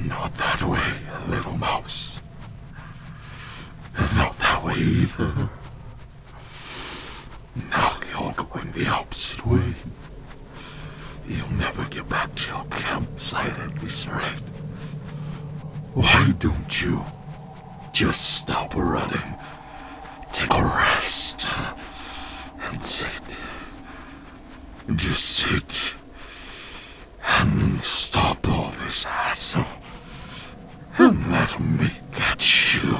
Not that way, little mouse. Not that way either. Now you're going the opposite way. You'll never get back to your campsite at this rate. Why don't you just stop running, take a rest, and sit? Just sit and stop all this hassle and let me catch you.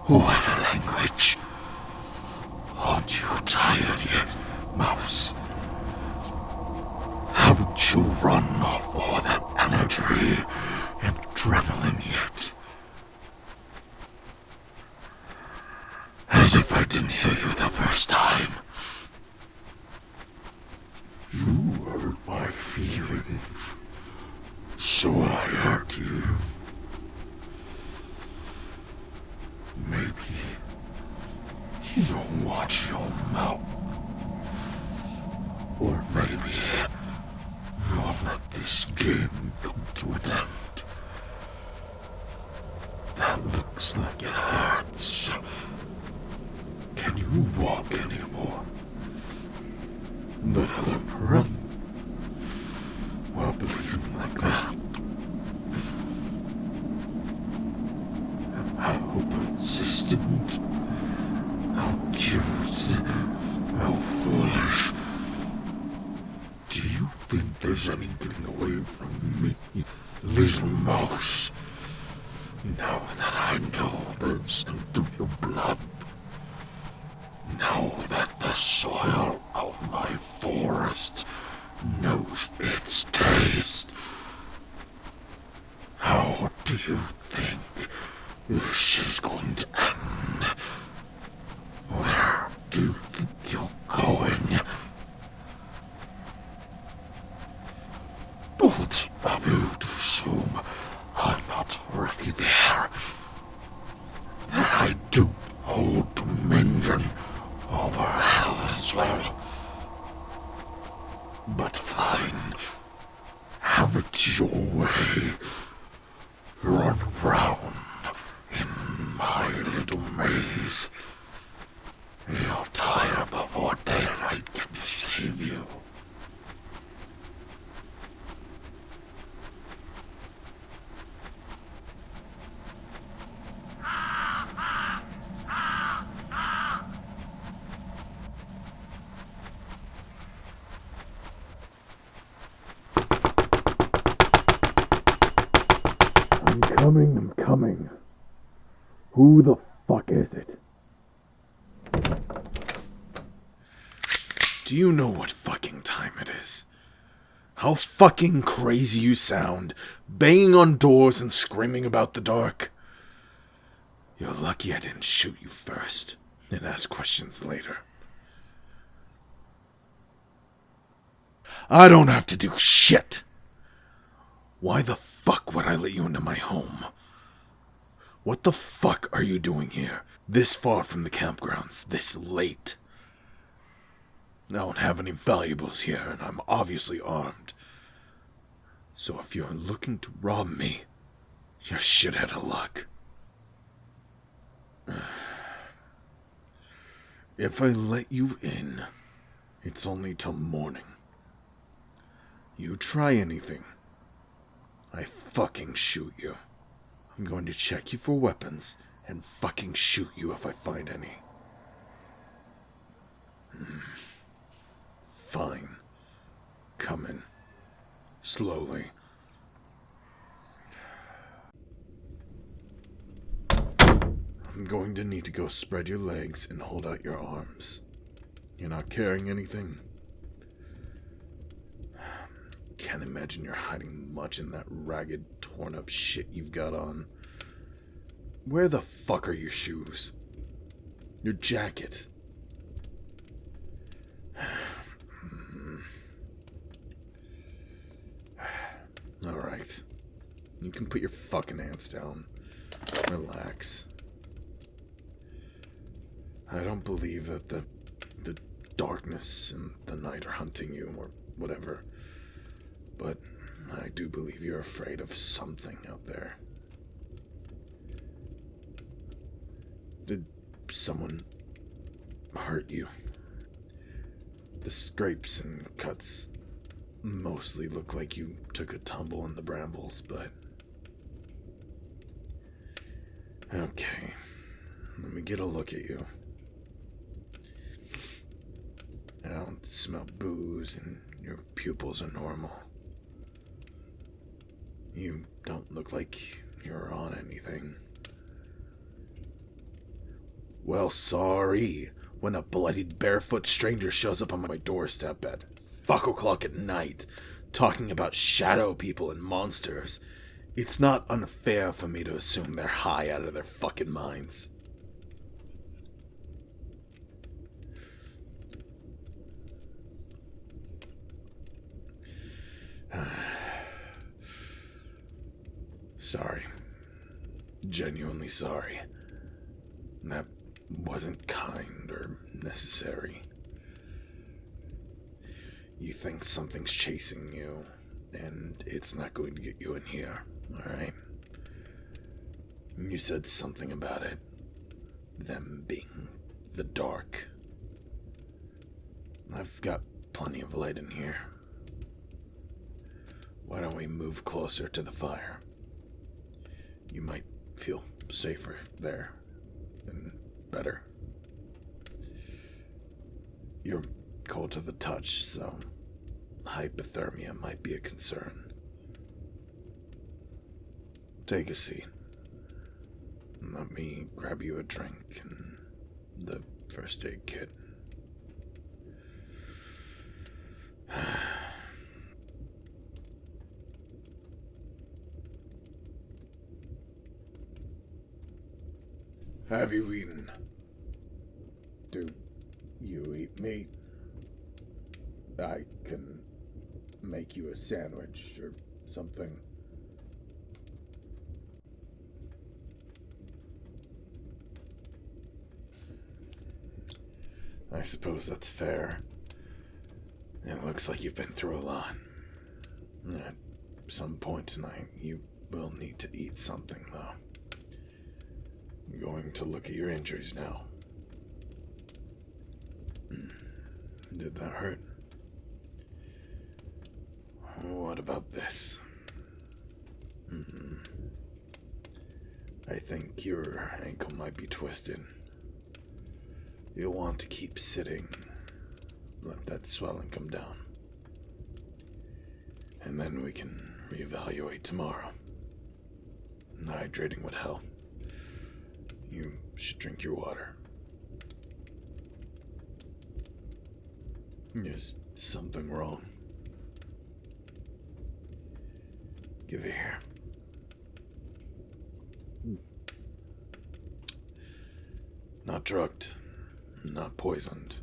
What a language. Aren't you tired yet, mouse? Haven't you run off all that energy and adrenaline yet? As if I didn't hear you the first time. You hurt my feelings, so I hurt you. Maybe you'll watch your mouth. Or maybe you'll let this game come to an end. That looks like it hurts. Can you walk anymore? Let alone run while bleeding like that. How persistent, how cute, how foolish. Do you think there's any getting away from me, little mouse? Now that I know the scent of your blood, now that the soil of my forest knows its taste, how do you think this is going to end? Where do you think you're going? Both of you to assume I'm not already there. That I do hold dominion over hell as well. But fine. Have it your way. Run around in my little maze. You'll tire before daylight can save you. I'm coming. Who the fuck is it? Do you know what fucking time it is? How fucking crazy you sound, banging on doors and screaming about the dark. You're lucky I didn't shoot you first, and ask questions later. I don't have to do shit! Why the fuck would I let you into my home? What the fuck are you doing here, this far from the campgrounds, this late? I don't have any valuables here, and I'm obviously armed. So if you're looking to rob me, you're shit out of luck. If I let you in, it's only till morning. You try anything, I fucking shoot you. I'm going to check you for weapons and fucking shoot you if I find any. Fine. Come in. Slowly. I'm going to need to go spread your legs and hold out your arms. You're not carrying anything? Can't imagine you're hiding much in that ragged, torn-up shit you've got on. Where the fuck are your shoes? Your jacket? Alright. You can put your fucking hands down. Relax. I don't believe that the darkness and the night are hunting you or whatever. But I do believe you're afraid of something out there. Did someone hurt you? The scrapes and cuts mostly look like you took a tumble in the brambles, but... Okay, let me get a look at you. I don't smell booze and your pupils are normal. You don't look like you're on anything. Well, sorry. When a bloodied barefoot stranger shows up on my doorstep at 5:00 at night, talking about shadow people and monsters, it's not unfair for me to assume they're high out of their fucking minds. Sorry. Genuinely sorry. That wasn't kind or necessary. You think something's chasing you, and it's not going to get you in here, alright? You said something about it. Them being the dark. I've got plenty of light in here. Why don't we move closer to the fire? You might feel safer there, and better. You're cold to the touch, so hypothermia might be a concern. Take a seat. Let me grab you a drink and the first aid kit. Have you eaten? Do you eat meat? I can make you a sandwich or something. I suppose that's fair. It looks like you've been through a lot. At some point tonight, you will need to eat something, though. I'm going to look at your injuries now. Did that hurt? What about this? I think your ankle might be twisted. You'll want to keep sitting. Let that swelling come down. And then we can reevaluate tomorrow. Hydrating would help. You should drink your water. Is something wrong? Give it here. Not drugged, not poisoned,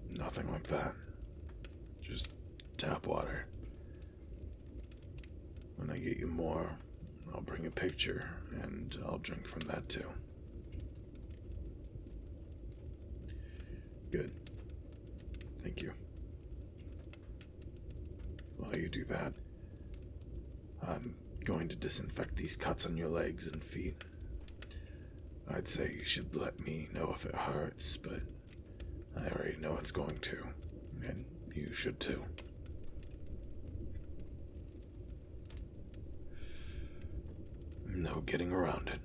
nothing like that. Just tap water. When I get you more, I'll bring a picture and I'll drink from that too. Good. Thank you. While you do that, I'm going to disinfect these cuts on your legs and feet. I'd say you should let me know if it hurts, but I already know it's going to, and you should too. No getting around it.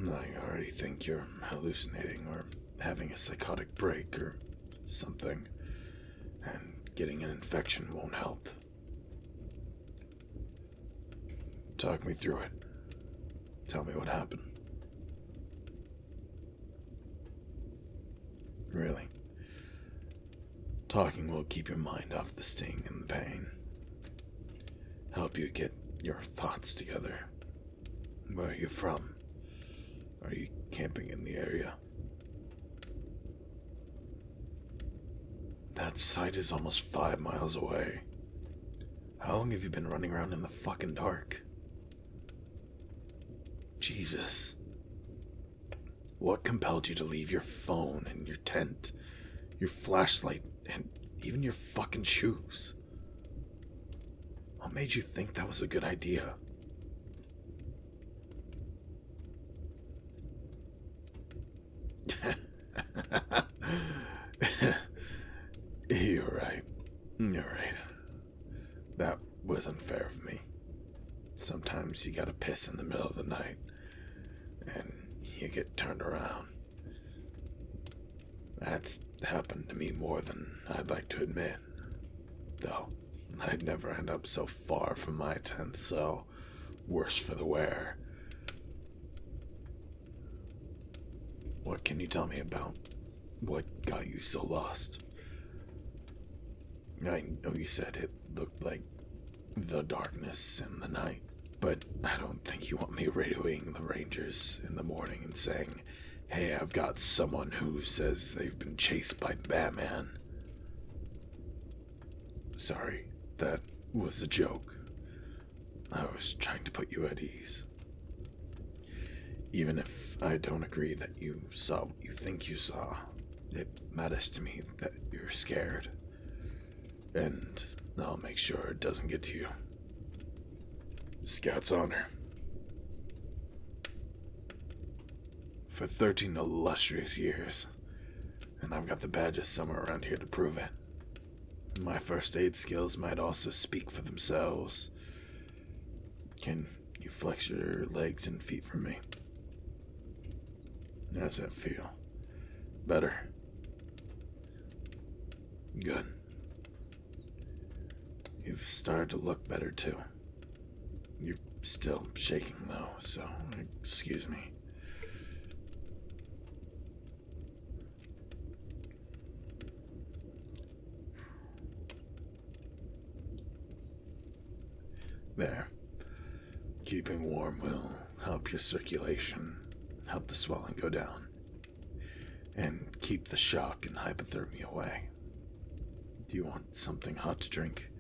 I already think you're hallucinating or having a psychotic break or something, and getting an infection won't help. Talk me through it. Tell me what happened. Really? Talking will keep your mind off the sting and the pain. Help you get your thoughts together. Where are you from? Are you camping in the area? That site is almost 5 miles away. How long have you been running around in the fucking dark? Jesus. What compelled you to leave your phone and your tent, your flashlight, and even your fucking shoes. What made you think that was a good idea? You're right. You're right. That was unfair of me. Sometimes you gotta piss in the middle of the night, and you get turned around. That's happened to me more than I'd like to admit. Though, I'd never end up so far from my 10th cell. Worse for the wear. What can you tell me about what got you so lost? I know you said it looked like the darkness and the night, but I don't think you want me radioing the Rangers in the morning and saying, "Hey, I've got someone who says they've been chased by Batman." Sorry, that was a joke. I was trying to put you at ease. Even if I don't agree that you saw what you think you saw, it matters to me that you're scared. And I'll make sure it doesn't get to you. Scout's honor. For 13 illustrious years, and I've got the badges somewhere around here to prove it. My first aid skills might also speak for themselves. Can you flex your legs and feet for me? How does that feel? Better? Good. You've started to look better too. You're still shaking though, so excuse me. There. Keeping warm will help your circulation, help the swelling go down, and keep the shock and hypothermia away. Do you want something hot to drink?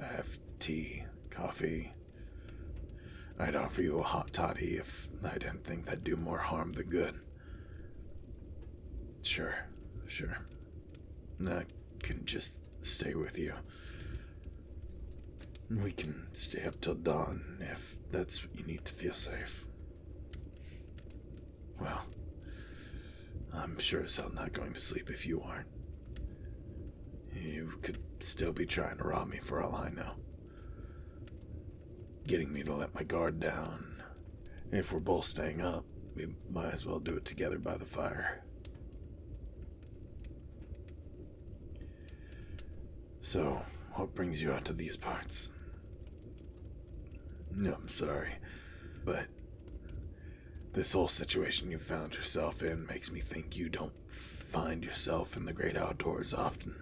I have tea, coffee. I'd offer you a hot toddy if I didn't think that'd do more harm than good. Sure. I can just stay with you. We can stay up till dawn if that's what you need to feel safe. Well, I'm sure as hell not going to sleep if you aren't. You could still be trying to rob me for all I know. Getting me to let my guard down. If we're both staying up, we might as well do it together by the fire. So, what brings you out to these parts? No, I'm sorry, but this whole situation you found yourself in makes me think you don't find yourself in the great outdoors often.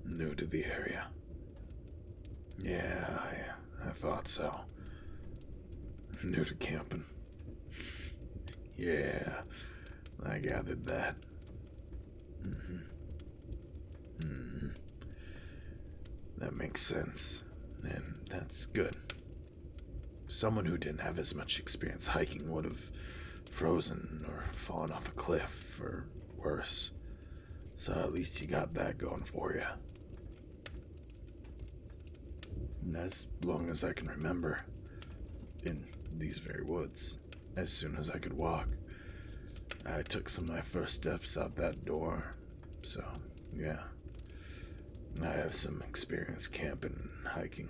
New to the area. Yeah, I thought so. New to camping. Yeah, I gathered that. That makes sense, and that's good. Someone who didn't have as much experience hiking would have frozen or fallen off a cliff, or worse. So at least you got that going for you. And as long as I can remember, in these very woods, as soon as I could walk, I took some of my first steps out that door. So, yeah. I have some experience camping and hiking.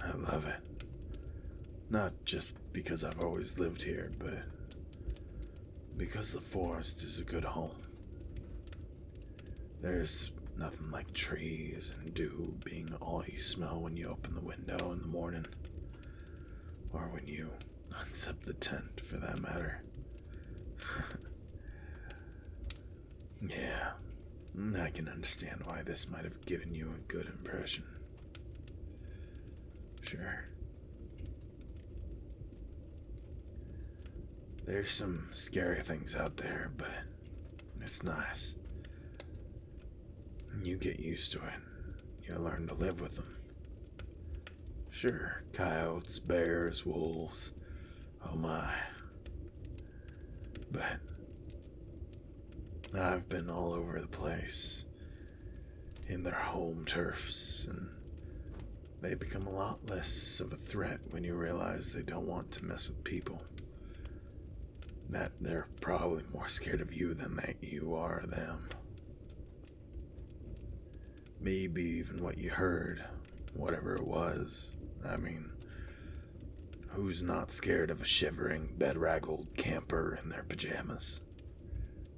I love it. Not just because I've always lived here, but because the forest is a good home. There's nothing like trees and dew being all you smell when you open the window in the morning. Or when you unzip the tent, for that matter. Yeah, I can understand why this might have given you a good impression. Sure. There's some scary things out there, but it's nice. You get used to it. You learn to live with them. Sure, coyotes, bears, wolves. Oh my. I've been all over the place, in their home turfs, and they become a lot less of a threat when you realize they don't want to mess with people. That they're probably more scared of you than that you are them. Maybe even what you heard, whatever it was. I mean, who's not scared of a shivering, bedraggled camper in their pajamas?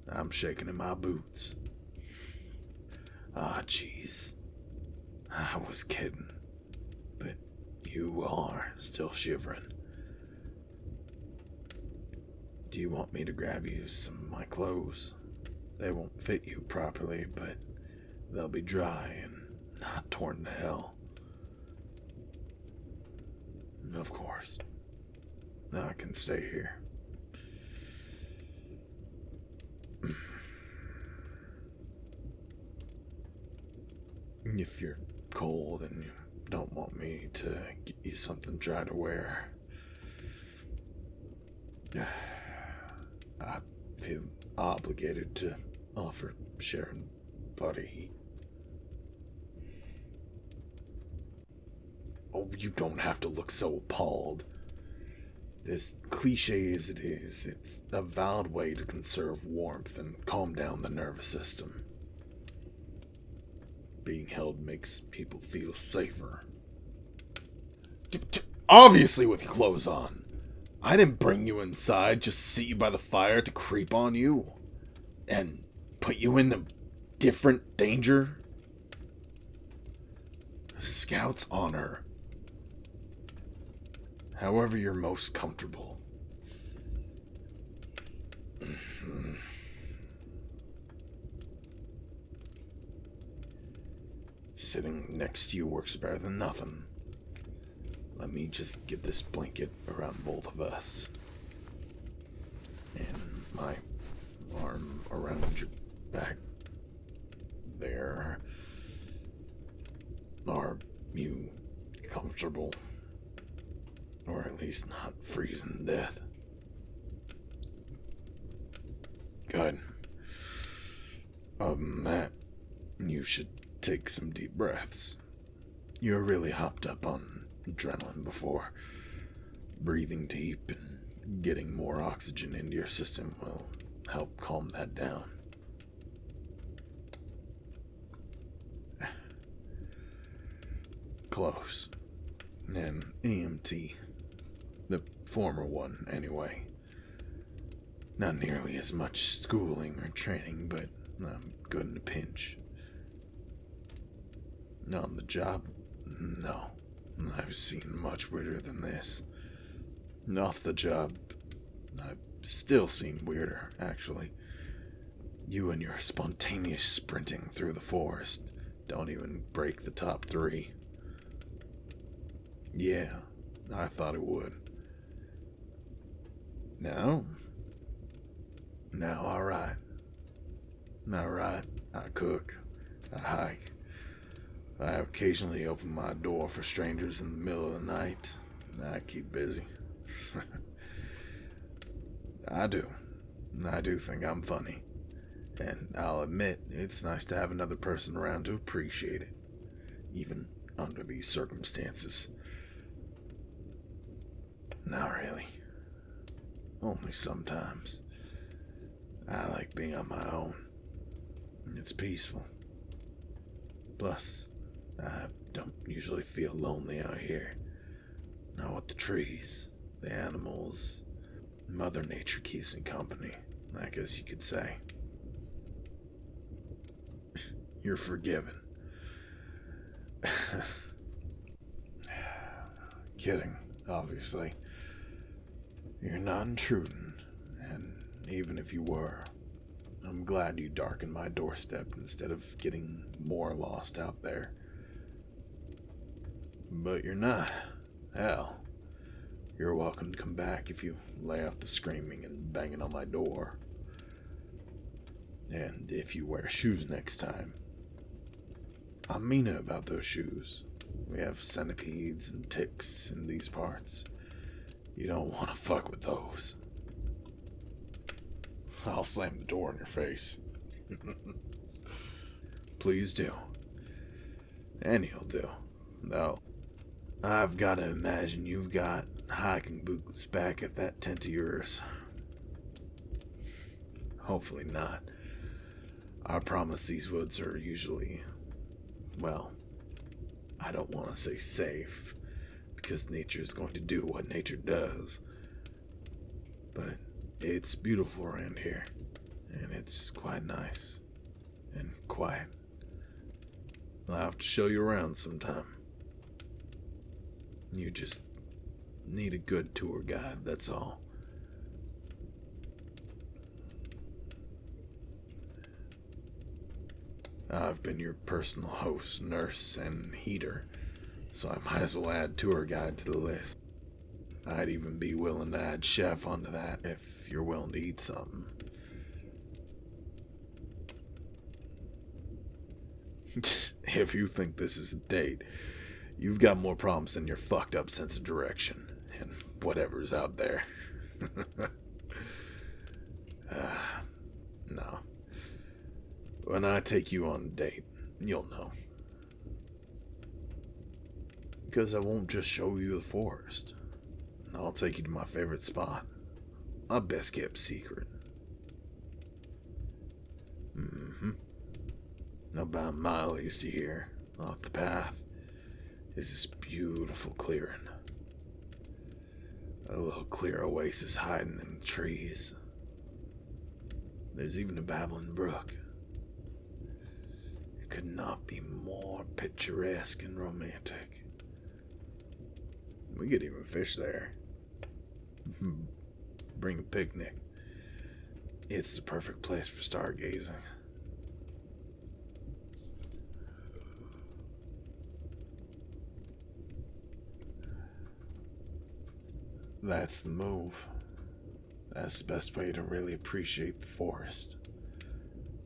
I'm shaking in my boots. Ah, jeez. I was kidding. But you are still shivering. Do you want me to grab you some of my clothes? They won't fit you properly, but they'll be dry and not torn to hell. Of course. I can stay here. If you're cold and you don't want me to get you something dry to wear, I feel obligated to offer sharing body heat. Oh, you don't have to look so appalled. As cliche as it is, it's a valid way to conserve warmth and calm down the nervous system. Being held makes people feel safer. Obviously with your clothes on. I didn't bring you inside just to sit you by the fire to creep on you and put you into different danger. Scout's honor. However you're most comfortable. Sitting next to you works better than nothing. Let me just get this blanket around both of us. And my arm around your back there. Are you comfortable? Or at least not freezing to death? Good. Other than that, you should take some deep breaths. You're really hopped up on adrenaline before. Breathing deep and getting more oxygen into your system will help calm that down. Close. An EMT. The former one, anyway. Not nearly as much schooling or training, but I'm good in a pinch. On the job? No. I've seen much weirder than this. Off the job, I've still seen weirder, actually. You and your spontaneous sprinting through the forest don't even break the top 3. Yeah, I thought it would. No? No, alright. Alright, I cook. I hike. I occasionally open my door for strangers in the middle of the night. I keep busy. I do think I'm funny. And I'll admit, it's nice to have another person around to appreciate it. Even under these circumstances. Not really. Only sometimes. I like being on my own. It's peaceful. Plus, I don't usually feel lonely out here. Not with the trees, the animals. Mother Nature keeps me company, I guess you could say. You're forgiven. Kidding, obviously. You're not intruding, and even if you were, I'm glad you darkened my doorstep instead of getting more lost out there. But you're not. Hell, you're welcome to come back if you lay off the screaming and banging on my door. And if you wear shoes next time, I mean it about those shoes. We have centipedes and ticks in these parts. You don't want to fuck with those. I'll slam the door in your face. Please do. And he'll do. Though, I've got to imagine you've got hiking boots back at that tent of yours. Hopefully not. I promise these woods are usually, well, I don't want to say safe, because nature is going to do what nature does. But it's beautiful around here, and it's quite nice and quiet. I'll have to show you around sometime. You just need a good tour guide, that's all. I've been your personal host, nurse, and heater, so I might as well add tour guide to the list. I'd even be willing to add chef onto that if you're willing to eat something. If you think this is a date, you've got more problems than your fucked up sense of direction and whatever's out there. No. When I take you on a date, you'll know. Because I won't just show you the forest. I'll take you to my favorite spot. A best kept secret. About a mile east of here, off the path, is this beautiful clearing. A little clear oasis hiding in the trees. There's even a babbling brook. It could not be more picturesque and romantic. We could even fish there. Bring a picnic. It's the perfect place for stargazing. That's the move. That's the best way to really appreciate the forest.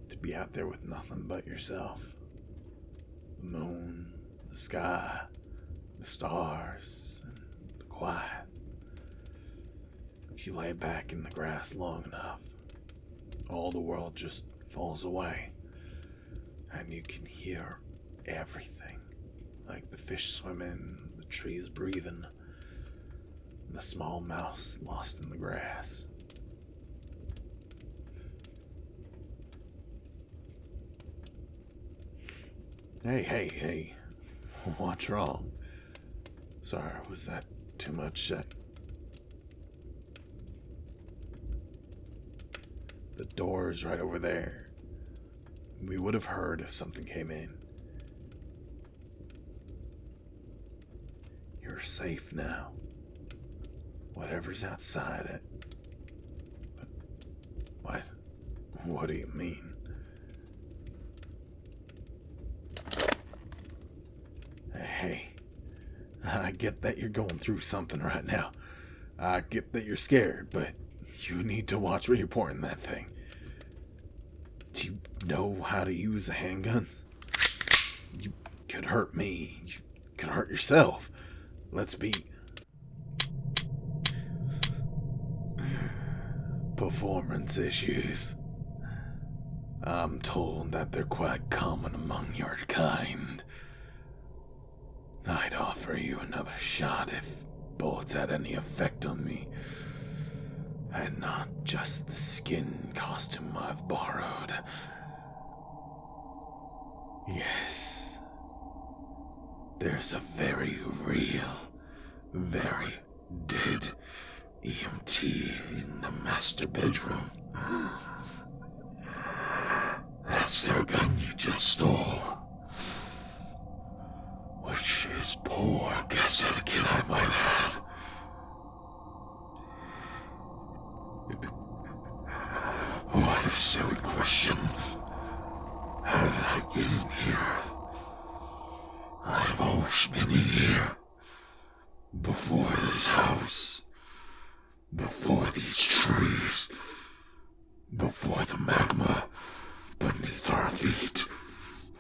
To be out there with nothing but yourself. The moon, the sky, the stars, and the quiet. If you lay back in the grass long enough, all the world just falls away. And you can hear everything. Like the fish swimming, the trees breathing, the small mouse lost in the grass. Hey. What's wrong? Sorry, was that too much? The door's right over there. We would have heard if something came in. You're safe now. Whatever's outside it. What? What do you mean? Hey, I get that you're going through something right now. I get that you're scared, but you need to watch where you're pointing that thing. Do you know how to use a handgun? You could hurt me. You could hurt yourself. Let's be... Performance issues. I'm told that they're quite common among your kind. I'd offer you another shot if bullets had any effect on me, and not just the skin costume I've borrowed. Yes, there's a very real, very dead EMT in the master bedroom. That's their gun you just stole. Which is poor guest etiquette, I might add. What a silly question. How did I get in here? I've always been in here. Before this house. Before these trees. Before the magma beneath our feet.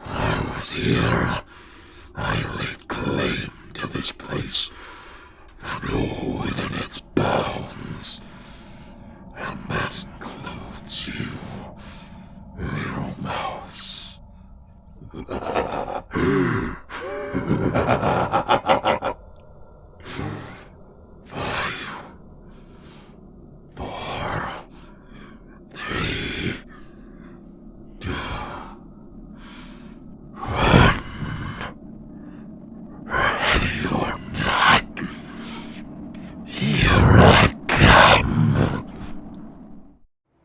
I was here. I laid claim to this place, and all within its bounds. And that includes you, little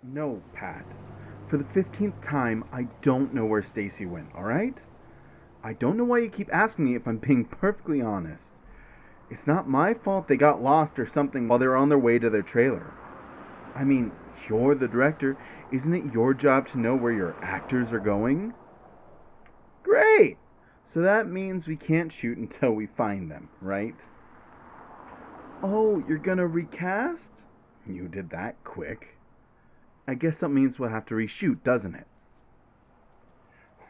No, Pat. For the 15th time, I don't know where Stacy went, alright? I don't know why you keep asking me if I'm being perfectly honest. It's not my fault they got lost or something while they were on their way to their trailer. I mean, you're the director. Isn't it your job to know where your actors are going? Great! So that means we can't shoot until we find them, right? Oh, you're gonna recast? You did that quick. I guess that means we'll have to reshoot, doesn't it?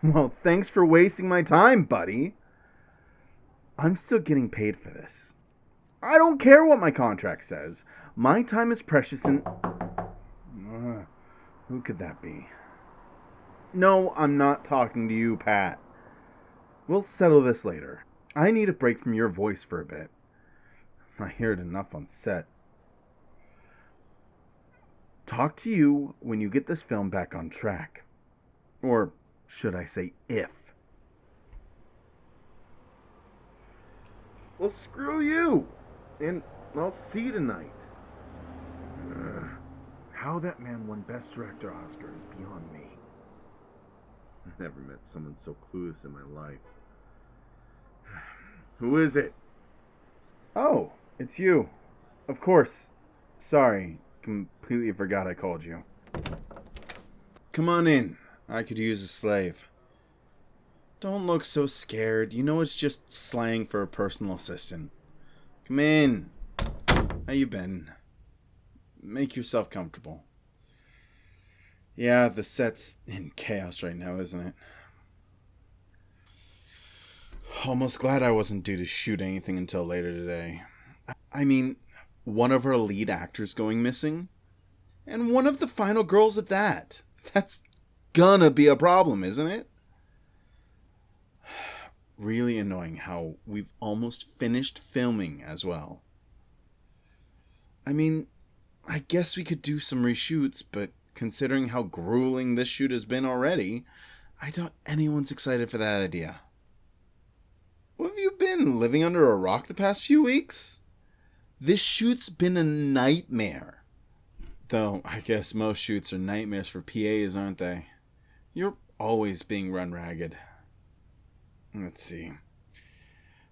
Well, thanks for wasting my time, buddy. I'm still getting paid for this. I don't care what my contract says. My time is precious and... who could that be? No, I'm not talking to you, Pat. We'll settle this later. I need a break from your voice for a bit. I hear it enough on set. Talk to you when you get this film back on track. Or should I say if? Well, screw you! And I'll see you tonight. How that man won Best Director Oscar is beyond me. I've never met someone so clueless in my life. Who is it? Oh, it's you. Of course. Sorry, completely forgot I called you. Come on in. I could use a slave. Don't look so scared. You know it's just slang for a personal assistant. Come in. How you been? Make yourself comfortable. Yeah, the set's in chaos right now, isn't it? Almost glad I wasn't due to shoot anything until later today. I mean, one of our lead actors going missing, and one of the final girls at that. That's gonna be a problem, isn't it? Really annoying how we've almost finished filming as well. I mean, I guess we could do some reshoots, but considering how grueling this shoot has been already, I doubt anyone's excited for that idea. What have you been, living under a rock the past few weeks? This shoot's been a nightmare. Though, I guess most shoots are nightmares for PAs, aren't they? You're always being run ragged. Let's see.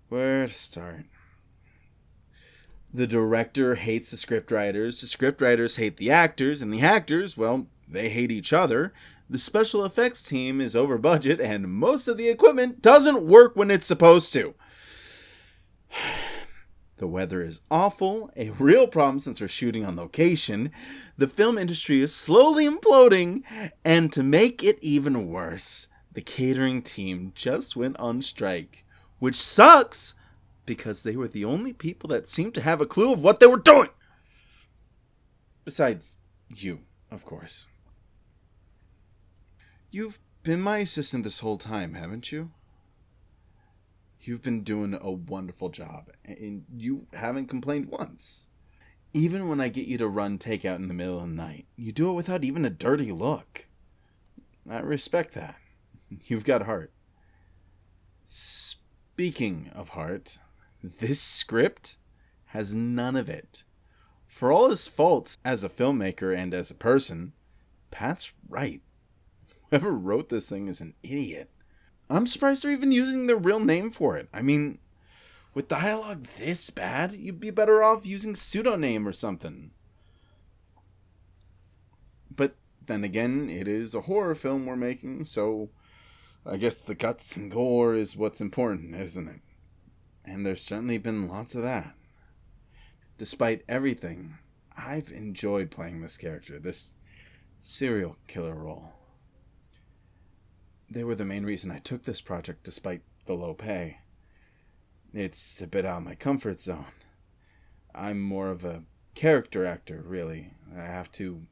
Where to start? The director hates the scriptwriters hate the actors, and the actors, well, they hate each other. The special effects team is over budget, and most of the equipment doesn't work when it's supposed to. The weather is awful, a real problem since we're shooting on location. The film industry is slowly imploding, and to make it even worse, the catering team just went on strike, which sucks because they were the only people that seemed to have a clue of what they were doing. Besides you, of course. You've been my assistant this whole time, haven't you? You've been doing a wonderful job, and you haven't complained once. Even when I get you to run takeout in the middle of the night, you do it without even a dirty look. I respect that. You've got heart. Speaking of heart, this script has none of it. For all his faults as a filmmaker and as a person, Pat's right. Whoever wrote this thing is an idiot. I'm surprised they're even using their real name for it. I mean, with dialogue this bad, you'd be better off using pseudonym or something. But then again, it is a horror film we're making, so I guess the guts and gore is what's important, isn't it? And there's certainly been lots of that. Despite everything, I've enjoyed playing this character, this serial killer role. They were the main reason I took this project despite the low pay. It's a bit out of my comfort zone. I'm more of a character actor, really. I have to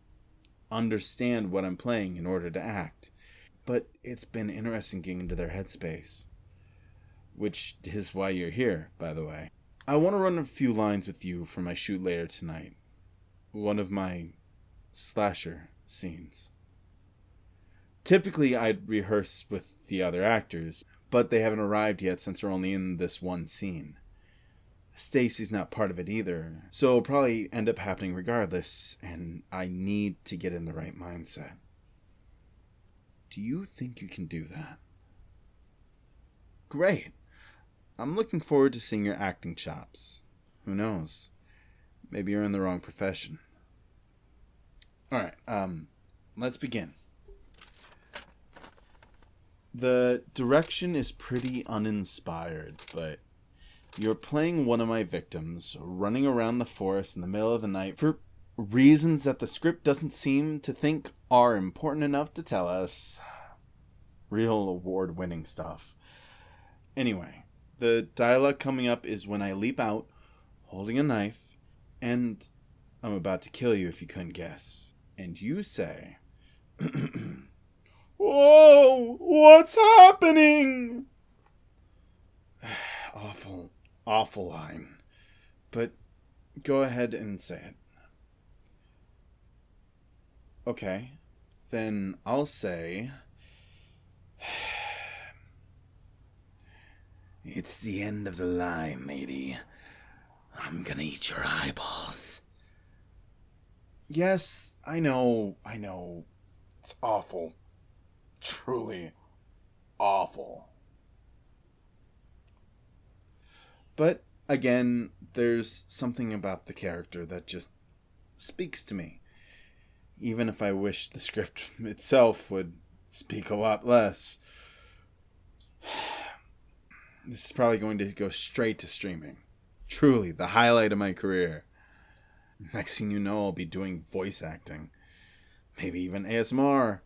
understand what I'm playing in order to act. But it's been interesting getting into their headspace. which is why you're here, by the way. I want to run a few lines with you for my shoot later tonight. One of my slasher scenes. Typically, I'd rehearse with the other actors, but they haven't arrived yet since we're only in this one scene. Stacy's not part of it either, so it'll probably end up happening regardless, and I need to get in the right mindset. Do you think you can do that? Great. I'm looking forward to seeing your acting chops. Who knows? Maybe you're in the wrong profession. Alright, let's begin. The direction is pretty uninspired, but you're playing one of my victims, running around the forest in the middle of the night for reasons that the script doesn't seem to think are important enough to tell us. Real award-winning stuff. Anyway, the dialogue coming up is when I leap out, holding a knife, and I'm about to kill you if you couldn't guess. And you say, "Whoa, what's happening?" Awful line. But go ahead and say it. Okay, then I'll say, "It's the end of the line, lady. I'm gonna eat your eyeballs." Yes, I know. It's awful. Truly awful. But, again, there's something about the character that just speaks to me. Even if I wish the script itself would speak a lot less. This is probably going to go straight to streaming. Truly, the highlight of my career. Next thing you know, I'll be doing voice acting. Maybe even ASMR.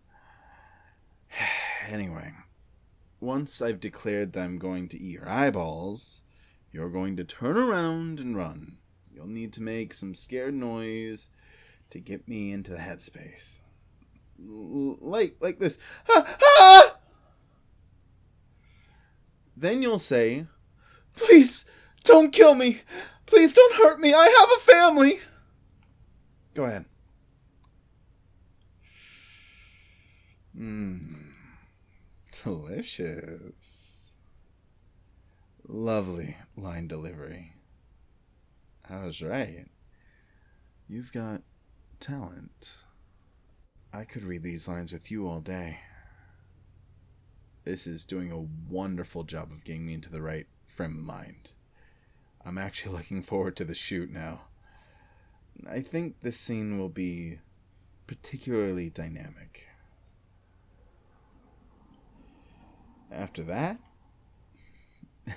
Anyway, once I've declared that I'm going to eat your eyeballs, you're going to turn around and run. You'll need to make some scared noise to get me into the headspace. Like this. Ah! Ah! Then you'll say, "Please, don't kill me. Please don't hurt me. I have a family." Go ahead. Delicious. Lovely line delivery. I was right. You've got talent. I could read these lines with you all day. This is doing a wonderful job of getting me into the right frame of mind. I'm actually looking forward to the shoot now. I think this scene will be particularly dynamic. After that?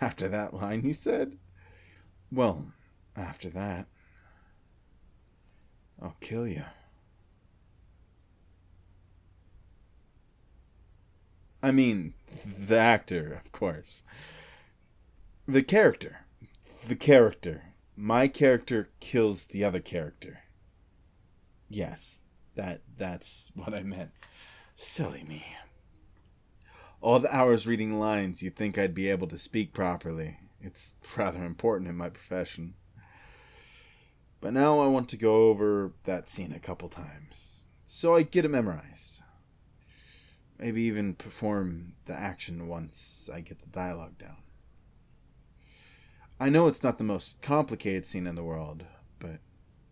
After that line you said? Well, after that, I'll kill you. I mean, the actor, of course. The character. My character kills the other character. Yes, that's what I meant. Silly me. All the hours reading lines, you'd think I'd be able to speak properly. It's rather important in my profession. But now I want to go over that scene a couple times, so I get it memorized. Maybe even perform the action once I get the dialogue down. I know it's not the most complicated scene in the world, but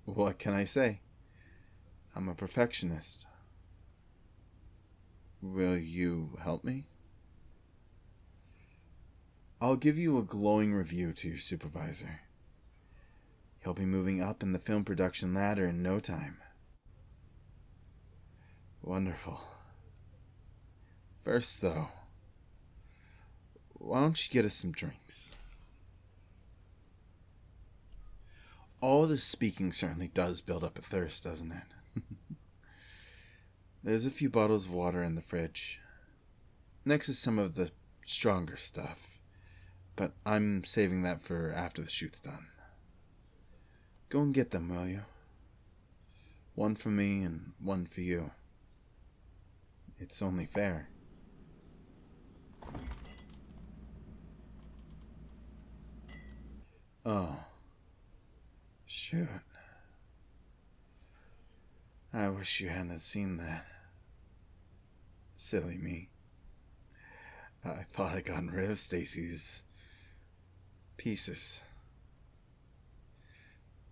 what can I say? I'm a perfectionist. Will you help me? I'll give you a glowing review to your supervisor. He'll be moving up in the film production ladder in no time. Wonderful. First, though, why don't you get us some drinks? All this speaking certainly does build up a thirst, doesn't it? There's a few bottles of water in the fridge. Next is some of the stronger stuff, but I'm saving that for after the shoot's done. Go and get them, will you? One for me and one for you. It's only fair. Oh. Shoot. I wish you hadn't seen that. Silly me. I thought I'd gotten rid of Stacy's pieces.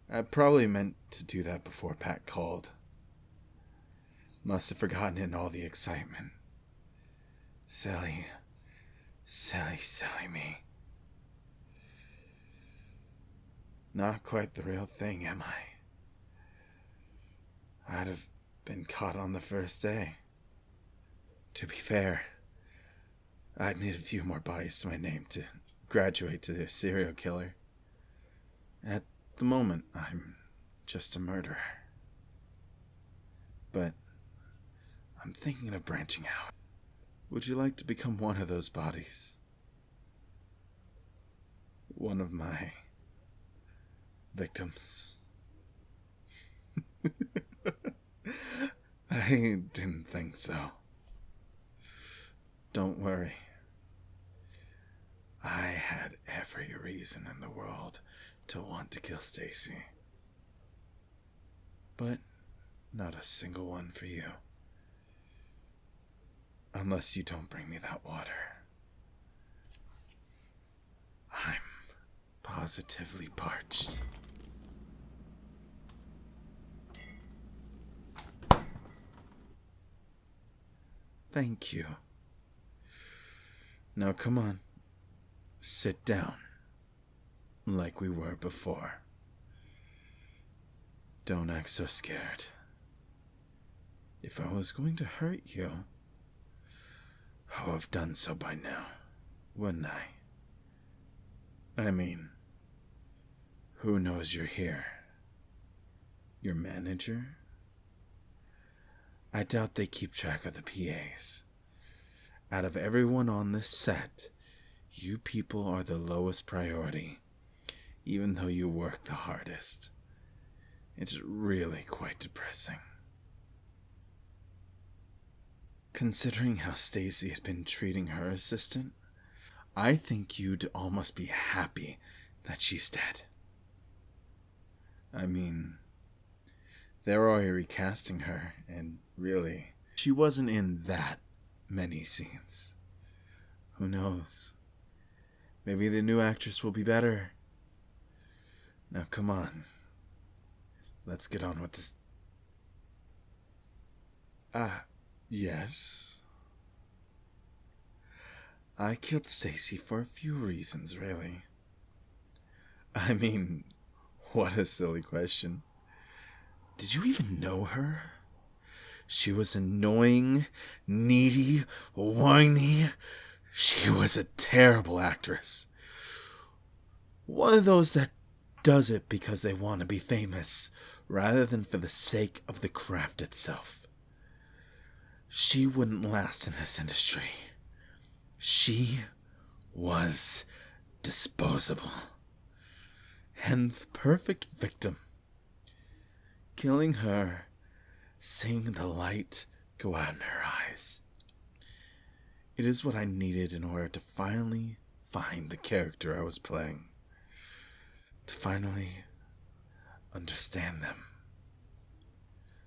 I probably meant to do that before Pat called. Must have forgotten it in all the excitement. Silly me. Not quite the real thing, am I? I'd have been caught on the first day. To be fair, I'd need a few more bodies to my name to graduate to a serial killer. At the moment, I'm just a murderer. But I'm thinking of branching out. Would you like to become one of those bodies? One of my victims? I didn't think so. Don't worry. I had every reason in the world to want to kill Stacy. But not a single one for you. Unless you don't bring me that water. I'm positively parched. Thank you. Now come on. Sit down. Like we were before. Don't act so scared. If I was going to hurt you, I would have done so by now, wouldn't I? I mean, who knows you're here? Your manager? I doubt they keep track of the PAs. Out of everyone on this set, you people are the lowest priority, even though you work the hardest. It's really quite depressing. Considering how Stacy had been treating her assistant, I think you'd almost be happy that she's dead. I mean, they're already recasting her, and really, she wasn't in that many scenes. Who knows? Maybe the new actress will be better. Now come on. Let's get on with this. Yes. I killed Stacy for a few reasons, really. I mean, what a silly question. Did you even know her? She was annoying, needy, whiny. She was a terrible actress. One of those that does it because they want to be famous, rather than for the sake of the craft itself. She wouldn't last in this industry. She was disposable. And the perfect victim. Killing her, seeing the light go out in her eyes. It is what I needed in order to finally find the character I was playing. To finally understand them.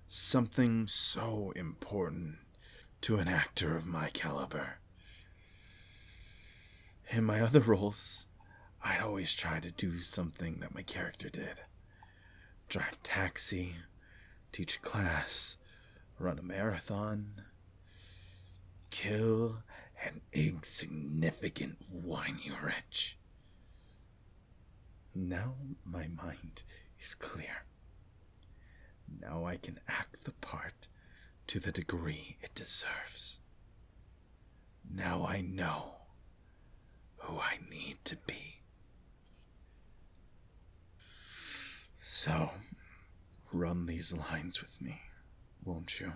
Something so important to an actor of my caliber. In my other roles, I'd always try to do something that my character did. Drive a taxi, teach a class, run a marathon, kill an insignificant whiny wretch. Now my mind is clear. Now I can act the part to the degree it deserves. Now I know who I need to be. So, run these lines with me, won't you?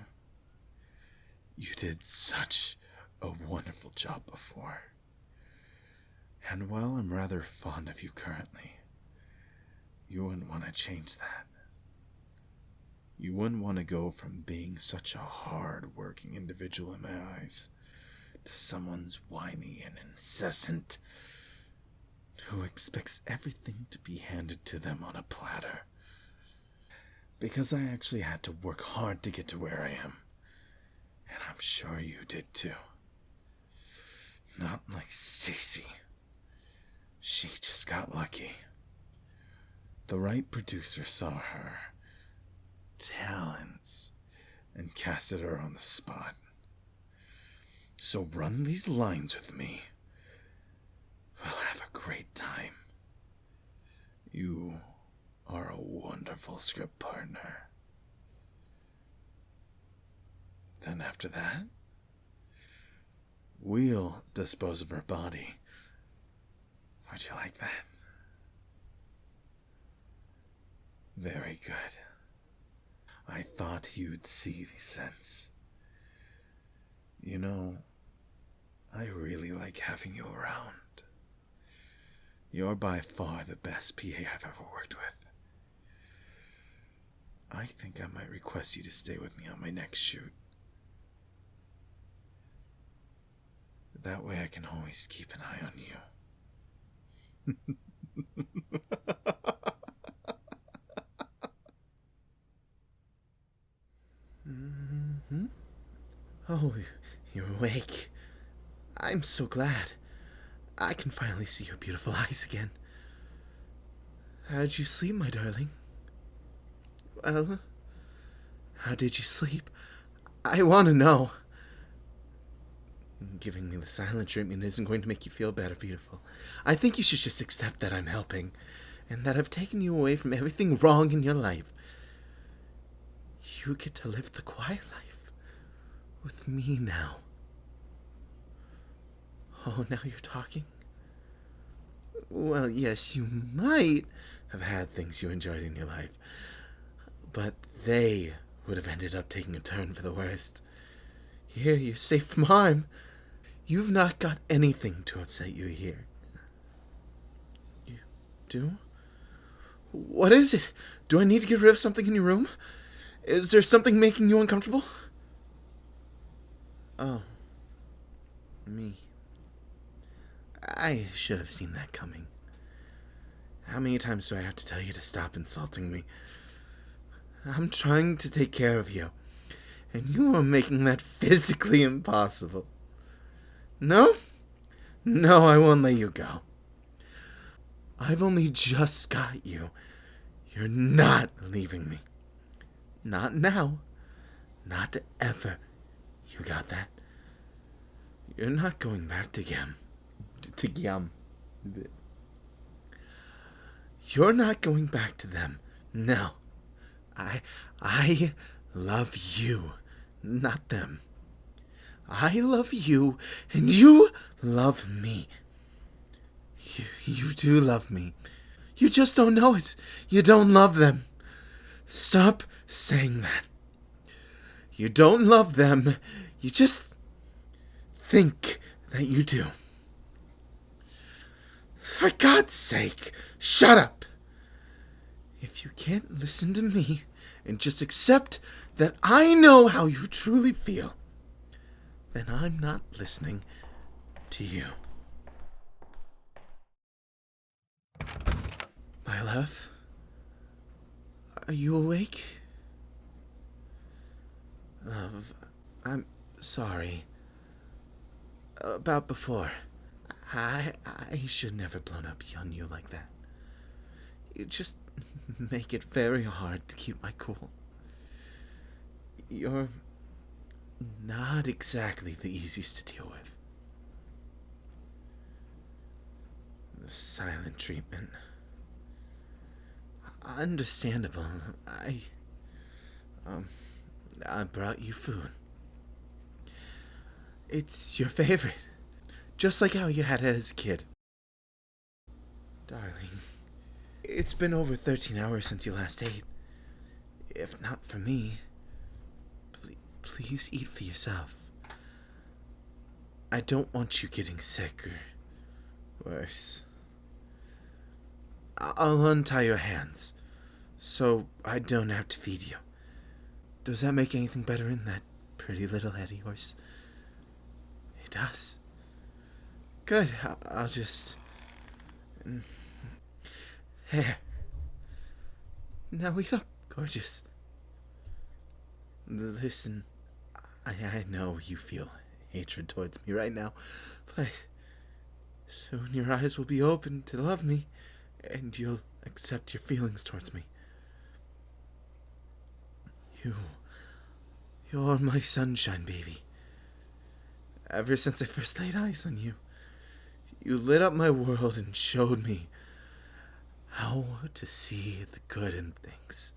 You did such a wonderful job before. And while I'm rather fond of you currently, you wouldn't want to change that. You wouldn't want to go from being such a hard-working individual in my eyes to someone's whiny and incessant who expects everything to be handed to them on a platter. Because I actually had to work hard to get to where I am. And I'm sure you did too. Not like Stacy. She just got lucky. The right producer saw her talents and casted her on the spot. So run these lines with me. We'll have a great time. You are a wonderful script partner. Then after that, we'll dispose of her body. Would you like that? Very good. I thought you'd see the sense. You know, I really like having you around. You're by far the best PA I've ever worked with. I think I might request you to stay with me on my next shoot. That way I can always keep an eye on you. Mm-hmm. Oh, you're awake. I'm so glad. I can finally see your beautiful eyes again. How'd you sleep, my darling? Well, how did you sleep? I want to know. Giving me the silent treatment isn't going to make you feel better, beautiful. I think you should just accept that I'm helping, and that I've taken you away from everything wrong in your life. You get to live the quiet life with me now. Oh, now you're talking? Well, yes, you might have had things you enjoyed in your life, but they would have ended up taking a turn for the worst. Here, you're safe from harm. You've not got anything to upset you here. You do? What is it? Do I need to get rid of something in your room? Is there something making you uncomfortable? Oh. Me. I should have seen that coming. How many times do I have to tell you to stop insulting me? I'm trying to take care of you, and you are making that physically impossible. No? No, I won't let you go. I've only just got you. You're not leaving me. Not now. Not ever. You got that? You're not going back to Gam. To Gam. You're not going back to them. No. I love you, not them. I love you, and you love me. You do love me. You just don't know it. You don't love them. Stop saying that. You don't love them. You just think that you do. For God's sake, shut up. If you can't listen to me and just accept that I know how you truly feel, then I'm not listening to you. My love, are you awake? Love, I'm sorry. About before. I should never have blown up on you like that. You just make it very hard to keep my cool. You're not exactly the easiest to deal with. The silent treatment. Understandable. I brought you food. It's your favorite. Just like how you had it as a kid. Darling, it's been over 13 hours since you last ate. If not for me, please eat for yourself. I don't want you getting sick or worse. I'll untie your hands, so I don't have to feed you. Does that make anything better in that pretty little head of yours? It does. Good, I'll just There. Now eat up, gorgeous. Listen, I know you feel hatred towards me right now, but soon your eyes will be open to love me, and you'll accept your feelings towards me. You're my sunshine, baby. Ever since I first laid eyes on you, you lit up my world and showed me how to see the good in things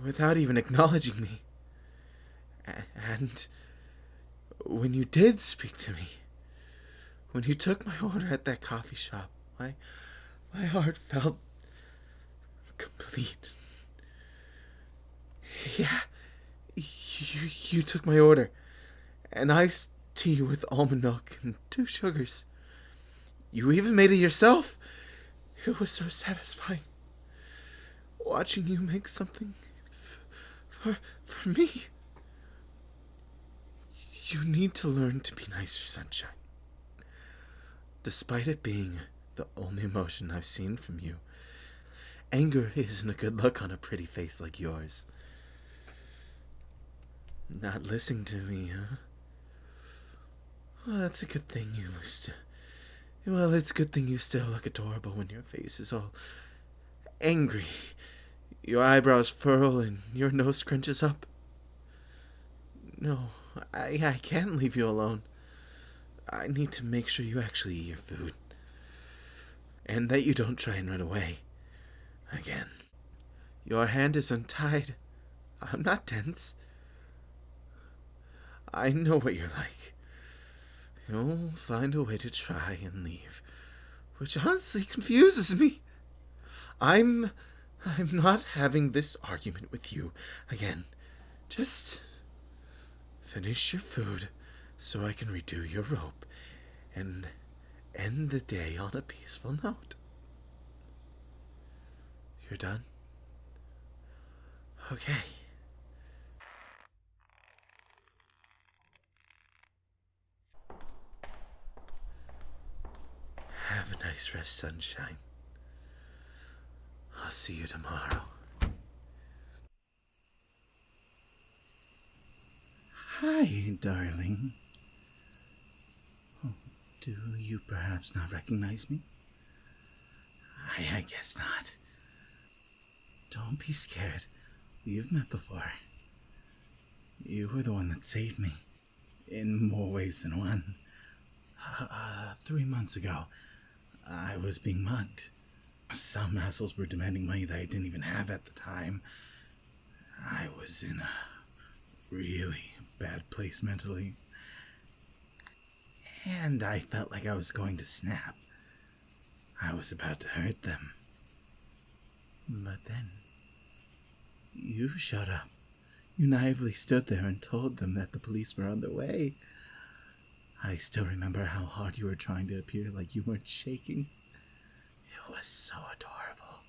without even acknowledging me. And when you did speak to me, when you took my order at that coffee shop, my heart felt complete. Yeah, you took my order. An iced tea with almond milk and 2 sugars. You even made it yourself. It was so satisfying. Watching you make something for me. You need to learn to be nicer, sunshine. Despite it being the only emotion I've seen from you, anger isn't a good look on a pretty face like yours. Not listening to me, huh? Well, that's a good thing you it's a good thing you still look adorable when your face is all angry. Your eyebrows furl and your nose crunches up. No, I can't leave you alone. I need to make sure you actually eat your food. And that you don't try and run away. Again. Your hand is untied. I'm not tense. I know what you're like. You'll find a way to try and leave, which honestly confuses me. I'm not having this argument with you again. Just finish your food so I can redo your rope and end the day on a peaceful note. You're done? Okay. Have a nice rest, sunshine. I'll see you tomorrow. Hi, darling. Oh, do you perhaps not recognize me? I guess not. Don't be scared. We've met before. You were the one that saved me. In more ways than one. 3 months ago, I was being mugged. Some assholes were demanding money that I didn't even have at the time. I was in a really bad place mentally. And I felt like I was going to snap. I was about to hurt them. But then, you showed up. You naively stood there and told them that the police were on their way. I still remember how hard you were trying to appear like you weren't shaking. It was so adorable.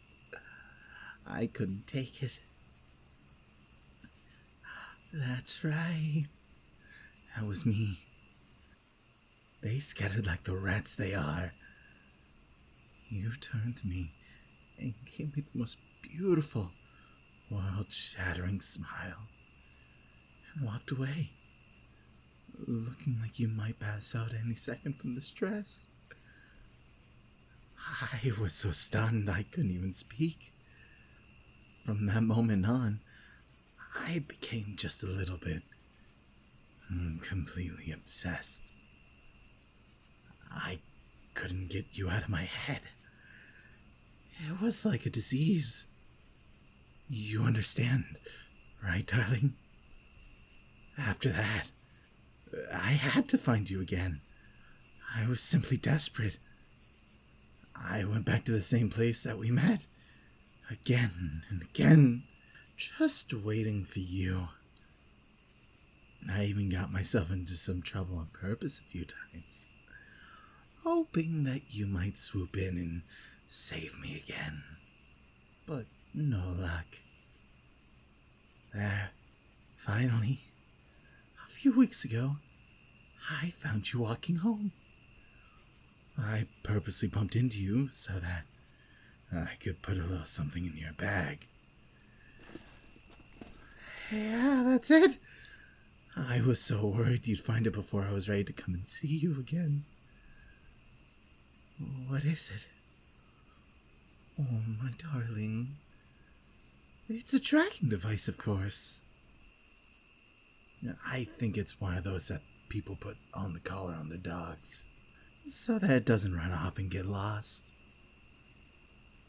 I couldn't take it. That's right. That was me. They scattered like the rats they are. You turned to me and gave me the most beautiful, world-shattering smile and walked away, looking like you might pass out any second from the stress. I was so stunned I couldn't even speak. From that moment on, I became just a little bit completely obsessed. I couldn't get you out of my head. It was like a disease. You understand, right, darling? After that, I had to find you again. I was simply desperate. I went back to the same place that we met, again and again, just waiting for you. I even got myself into some trouble on purpose a few times, hoping that you might swoop in and save me again. But no luck. There, finally, a few weeks ago, I found you walking home. I purposely bumped into you so that I could put a little something in your bag. Yeah, that's it. I was so worried you'd find it before I was ready to come and see you again. What is it? Oh, my darling. It's a tracking device, of course. I think it's one of those that people put on the collar on their dogs, so that it doesn't run off and get lost.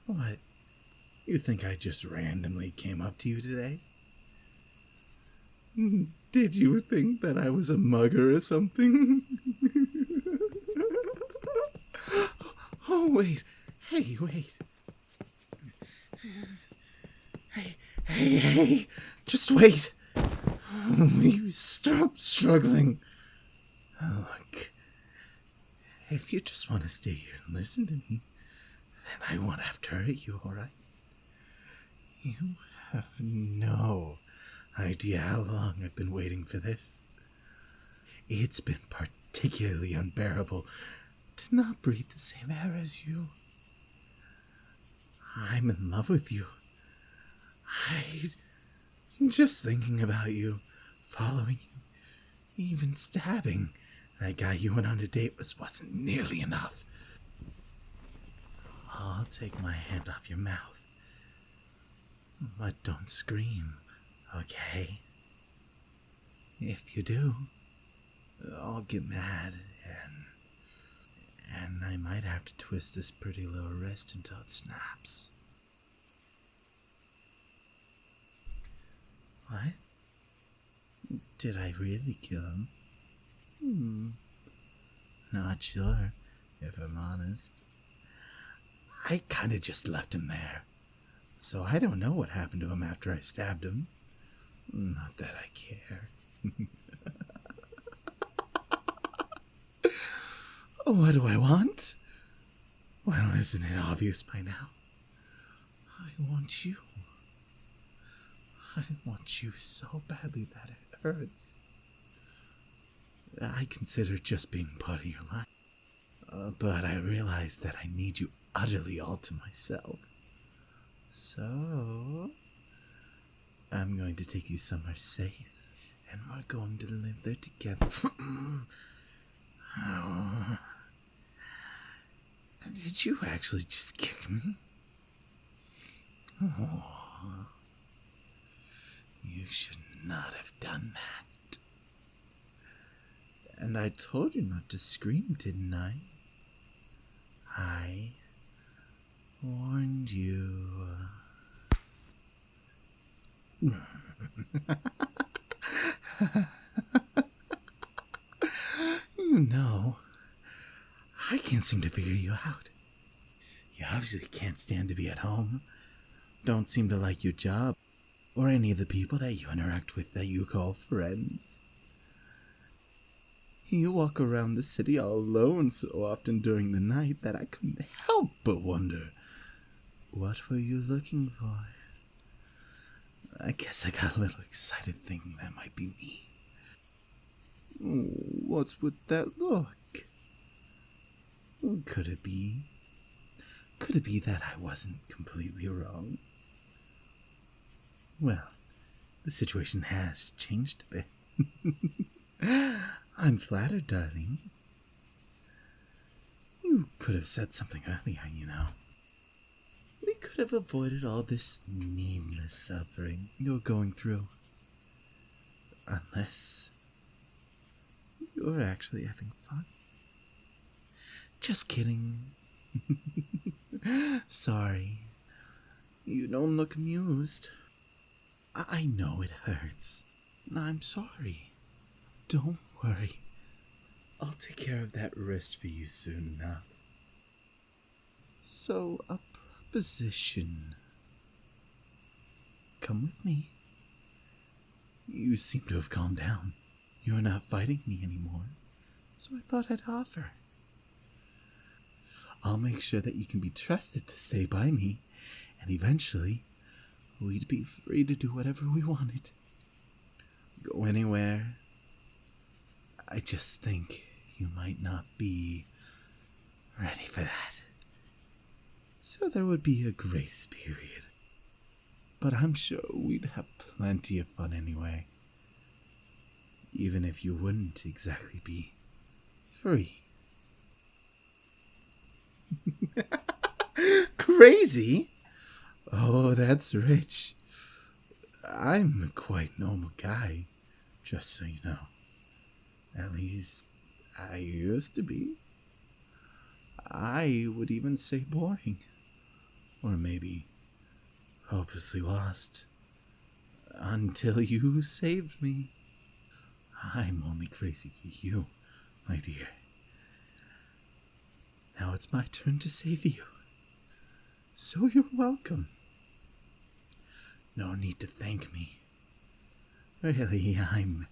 What? You think I just randomly came up to you today? Did you think that I was a mugger or something? Oh, wait. Hey, wait. Hey. Just wait. Will you stop struggling? Look, if you just want to stay here and listen to me, then I won't have to hurt you, alright? You have no idea how long I've been waiting for this. It's been particularly unbearable to not breathe the same air as you. I'm in love with you. Just thinking about you, following you, even stabbing that guy you went on a date with wasn't nearly enough. I'll take my hand off your mouth. But don't scream, okay? If you do, I'll get mad and I might have to twist this pretty little wrist until it snaps. What? Did I really kill him? Not sure, if I'm honest. I kinda just left him there, so I don't know what happened to him after I stabbed him. Not that I care. What do I want? Well, isn't it obvious by now? I want you. I want you so badly that it hurts. I consider just being part of your life. But I realize that I need you utterly all to myself. So, I'm going to take you somewhere safe, and we're going to live there together. Oh. Did you actually just kick me? Oh. You should not have done that. And I told you not to scream, didn't I? I warned you. You know, I can't seem to figure you out. You obviously can't stand to be at home. Don't seem to like your job, or any of the people that you interact with that you call friends. You walk around the city all alone so often during the night that I couldn't help but wonder, what were you looking for? I guess I got a little excited thinking that might be me. What's with that look? Could it be that I wasn't completely wrong? Well, the situation has changed a bit. I'm flattered, darling. You could have said something earlier, you know. We could have avoided all this needless suffering you're going through. Unless you're actually having fun. Just kidding. Sorry. You don't look amused. I know it hurts. I'm sorry. Don't worry. I'll take care of that wrist for you soon enough. So, a proposition. Come with me. You seem to have calmed down. You're not fighting me anymore, so I thought I'd offer. I'll make sure that you can be trusted to stay by me, and eventually, we'd be free to do whatever we wanted. Go anywhere. I just think you might not be ready for that. So there would be a grace period. But I'm sure we'd have plenty of fun anyway. Even if you wouldn't exactly be free. Crazy? Oh, that's rich. I'm a quite normal guy, just so you know. At least, I used to be. I would even say boring. Or maybe hopelessly lost. Until you saved me. I'm only crazy for you, my dear. Now it's my turn to save you. So you're welcome. No need to thank me. Really, I'm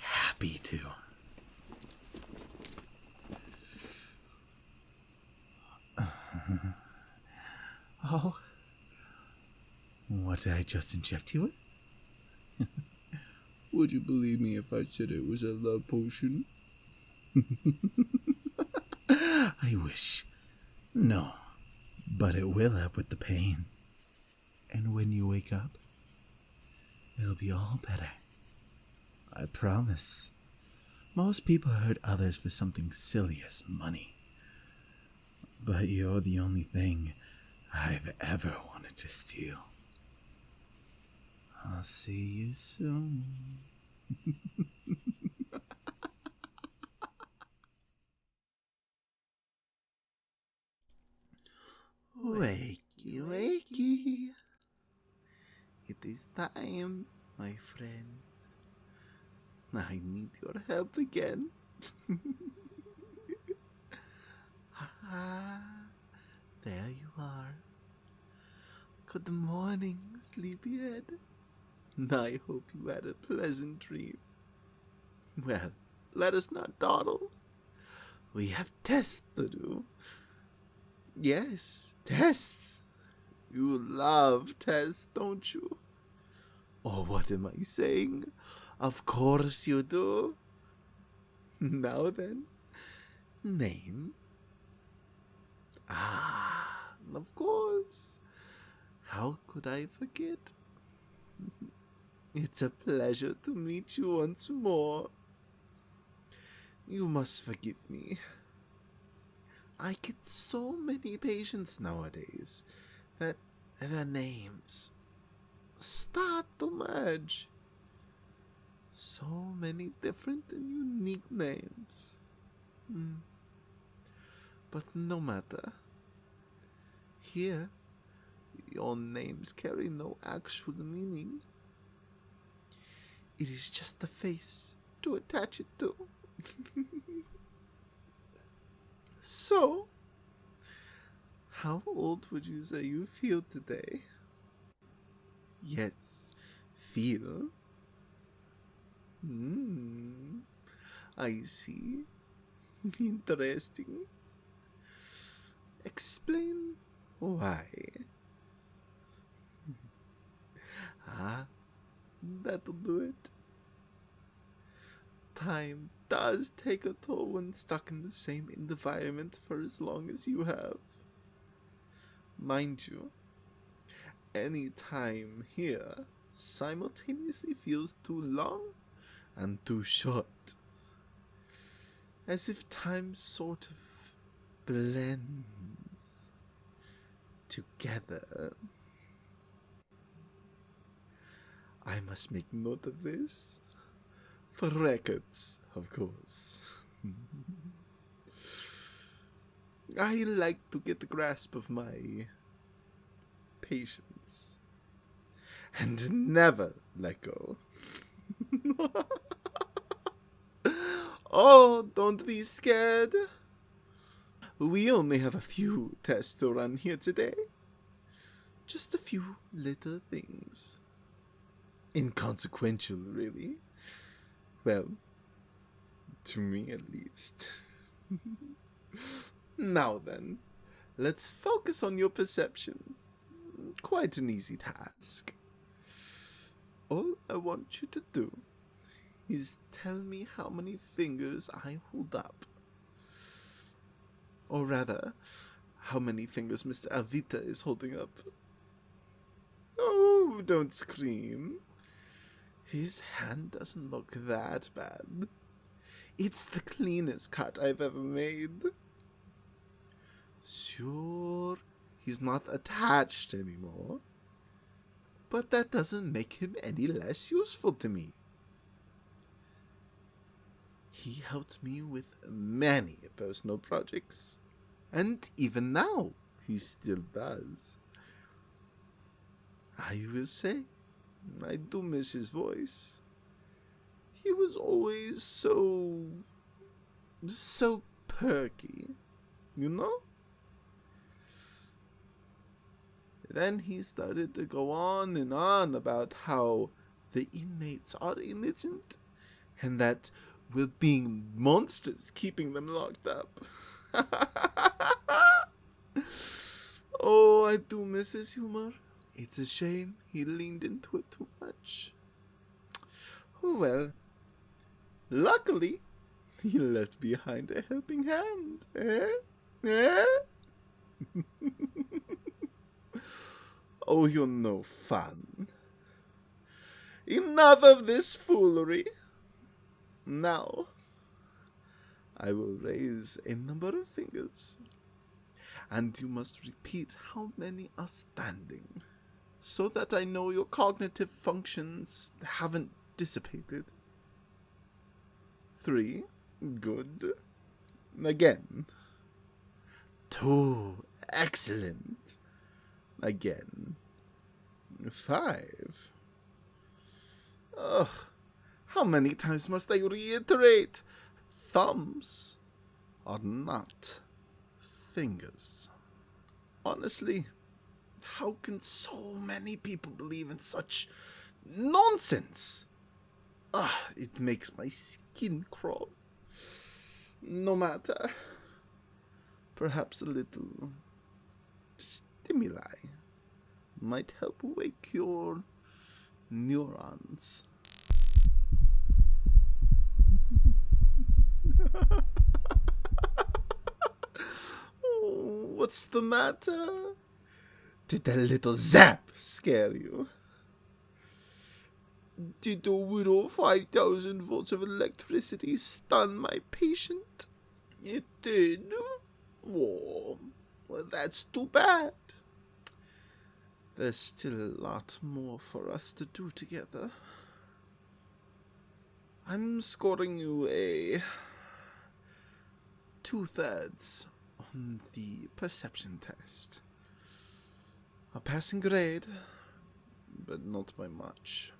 happy to. Oh, what did I just inject you with? Would you believe me if I said it was a love potion? I wish. No, but it will help with the pain. And when you wake up, it'll be all better. I promise. Most people hurt others for something silly as money. But you're the only thing I've ever wanted to steal. I'll see you soon. Wakey, wakey. It is time, my friend. I need your help again. Ah, there you are. Good morning, sleepyhead. I hope you had a pleasant dream. Well, let us not dawdle. We have tests to do. Yes, tests. You love tests, don't you? Oh, what am I saying? Of course you do. Now then, name. Ah, of course. How could I forget? It's a pleasure to meet you once more. You must forgive me. I get so many patients nowadays that their names start to merge. So many different and unique names. But no matter. Here, your names carry no actual meaning. It is just a face to attach it to. So, how old would you say you feel today? Yes, feel. I see. Interesting. Explain why. That'll do it. Time does take a toll when stuck in the same environment for as long as you have. Mind you, any time here simultaneously feels too long and too short. As if time sort of blends together. I must make note of this. For records, of course. I like to get a grasp of my patience. And never let go. Oh, don't be scared. We only have a few tests to run here today. Just a few little things. Inconsequential, really. Well, to me at least. Now then, let's focus on your perception. Quite an easy task. All I want you to do is tell me how many fingers I hold up. Or rather, how many fingers Mr. Alvita is holding up. Oh, don't scream. His hand doesn't look that bad. It's the cleanest cut I've ever made. Sure, he's not attached anymore, but that doesn't make him any less useful to me. He helped me with many personal projects, and even now he still does. I will say, I do miss his voice. He was always so perky, you know? Then he started to go on and on about how the inmates are innocent, and that we're being monsters keeping them locked up. Oh, I do miss his humor. It's a shame he leaned into it too much. Oh well. Luckily, he left behind a helping hand. Eh? Oh, you're no fun. Enough of this foolery. Now, I will raise a number of fingers, and you must repeat how many are standing, so that I know your cognitive functions haven't dissipated. 3. Good. Again. 2. Excellent. Again. 5. Ugh. How many times must I reiterate? Thumbs are not fingers. Honestly, how can so many people believe in such nonsense? It makes my skin crawl. No matter. Perhaps a little stimuli might help wake your neurons. Oh, what's the matter? Did that little zap scare you? Did the widow 5,000 volts of electricity stun my patient? It did? Oh, well, that's too bad. There's still a lot more for us to do together. I'm scoring you a 2/3 on the perception test. A passing grade, but not by much.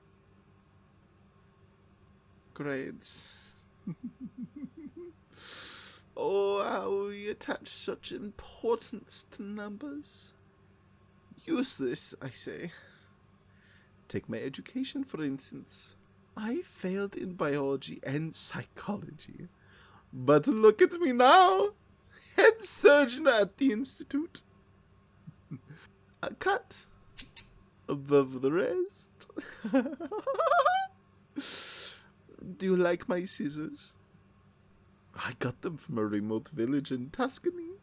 Grades. Oh, how we attach such importance to numbers. Useless, I say. Take my education, for instance. I failed in biology and psychology. But look at me now! Head surgeon at the institute. A cut above the rest. Do you like my scissors? I got them from a remote village in Tuscany.